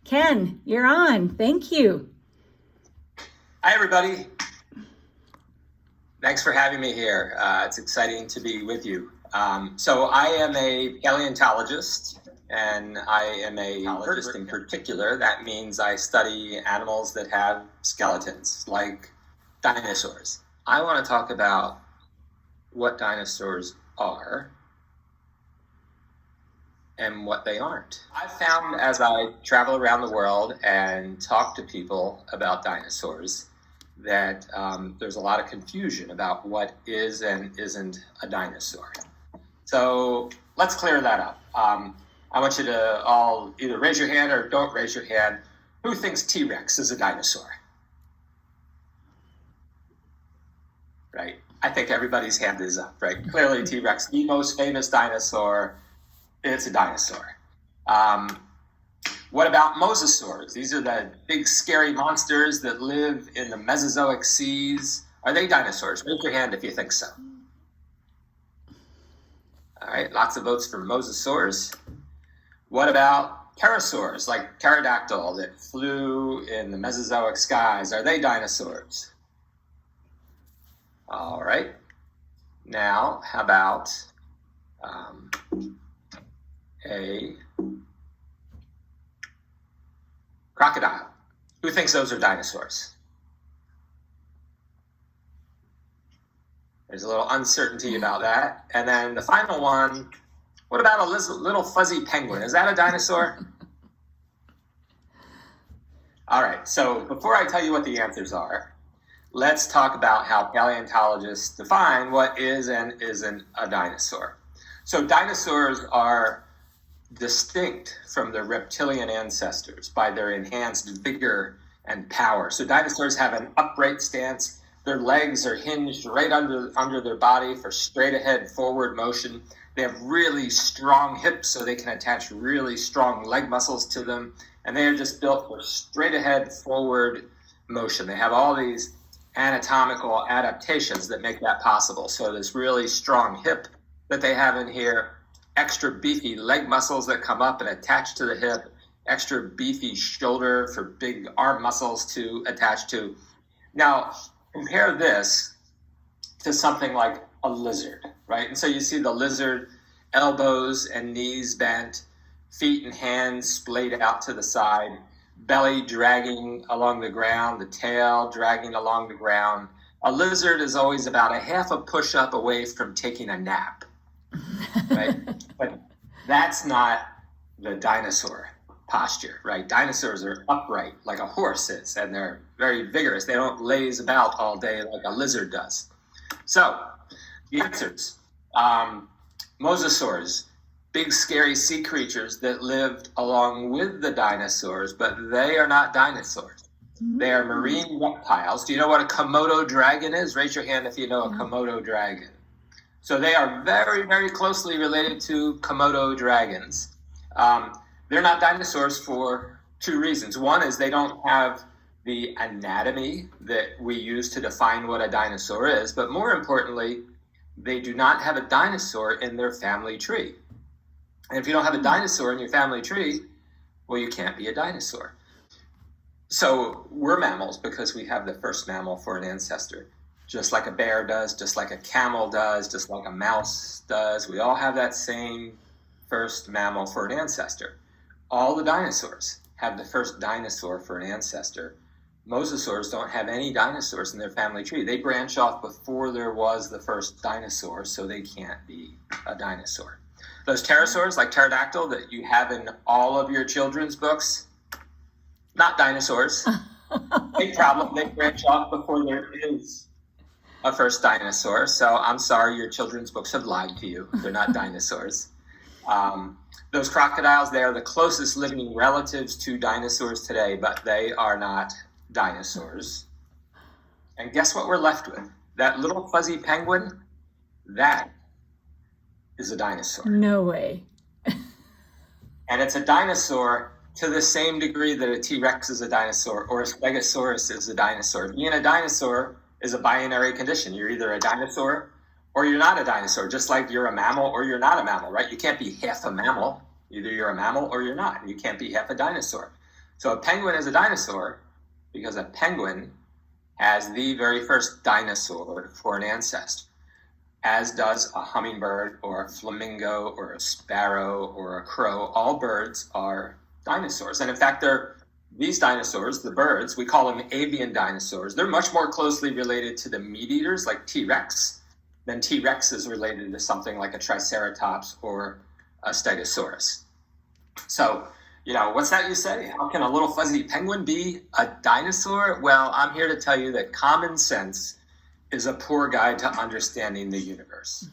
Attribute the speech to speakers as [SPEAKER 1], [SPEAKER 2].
[SPEAKER 1] Ken, you're on. Thank you.
[SPEAKER 2] Hi, everybody. Thanks for having me here. It's exciting to be with you. So I am a paleontologist, and I am a paleontologist in particular. That means I study animals that have skeletons, like dinosaurs. I want to talk about what dinosaurs are and what they aren't. I've found as I travel around the world and talk to people about dinosaurs that there's a lot of confusion about what is and isn't a dinosaur. So let's clear that up. I want you to all either raise your hand or don't raise your hand. Who thinks T-Rex is a dinosaur? Right? I think everybody's hand is up, right? Clearly T-Rex, the most famous dinosaur, it's a dinosaur. What about mosasaurs? These are the big scary monsters that live in the Mesozoic seas. Are they dinosaurs? Raise your hand if you think so. All right, lots of votes for mosasaurs. What about pterosaurs, like pterodactyl that flew in the Mesozoic skies? Are they dinosaurs? All right. Now, how about a crocodile? Who thinks those are dinosaurs? There's a little uncertainty about that. And then the final one, what about a little fuzzy penguin? Is that a dinosaur? All right, so before I tell you what the answers are, let's talk about how paleontologists define what is and isn't a dinosaur. So dinosaurs are distinct from their reptilian ancestors by their enhanced vigor and power. So dinosaurs have an upright stance. Their legs are hinged right under their body for straight ahead forward motion. They have really strong hips so they can attach really strong leg muscles to them. And they are just built for straight ahead forward motion. They have all these anatomical adaptations that make that possible. So this really strong hip that they have in here, extra beefy leg muscles that come up and attach to the hip, extra beefy shoulder for big arm muscles to attach to. Now, compare this to something like a lizard, right? And so you see the lizard, elbows and knees bent, feet and hands splayed out to the side, belly dragging along the ground, the tail dragging along the ground. A lizard is always about a half a push-up away from taking a nap, right? But that's not the dinosaur posture, right? Dinosaurs are upright like a horse is, and they're very vigorous. They don't laze about all day like a lizard does. So, the answers. Mosasaurs, big scary sea creatures that lived along with the dinosaurs, but they are not dinosaurs. They are marine reptiles. Do you know what a Komodo dragon is? Raise your hand if you know a Komodo dragon. So they are very, very closely related to Komodo dragons. They're not dinosaurs for two reasons. One is they don't have the anatomy that we use to define what a dinosaur is, but more importantly, they do not have a dinosaur in their family tree. And if you don't have a dinosaur in your family tree, well, you can't be a dinosaur. So we're mammals because we have the first mammal for an ancestor. Just like a bear does, just like a camel does, just like a mouse does. We all have that same first mammal for an ancestor. All the dinosaurs have the first dinosaur for an ancestor. Mosasaurs don't have any dinosaurs in their family tree. They branch off before there was the first dinosaur, so they can't be a dinosaur. Those pterosaurs, like pterodactyl, that you have in all of your children's books, not dinosaurs. Big problem, they branch off before there is a first dinosaur. So I'm sorry, your children's books have lied to you. They're not dinosaurs. Those crocodiles, they are the closest living relatives to dinosaurs today, but they are not dinosaurs. And guess what we're left with? That little fuzzy penguin, that is a dinosaur.
[SPEAKER 1] No way.
[SPEAKER 2] And it's a dinosaur to the same degree that a T-Rex is a dinosaur or a Stegosaurus is a dinosaur. Being a dinosaur is a binary condition. You're either a dinosaur or you're not a dinosaur, just like you're a mammal or you're not a mammal, right? You can't be half a mammal. Either you're a mammal or you're not. You can't be half a dinosaur. So a penguin is a dinosaur because a penguin has the very first dinosaur for an ancestor, as does a hummingbird or a flamingo or a sparrow or a crow. All birds are dinosaurs. And in fact, these dinosaurs, the birds, we call them avian dinosaurs. They're much more closely related to the meat eaters like T-Rex than T-Rex is related to something like a Triceratops or a Stegosaurus. So, what's that you say? How can a little fuzzy penguin be a dinosaur? Well, I'm here to tell you that common sense is a poor guide to understanding the universe.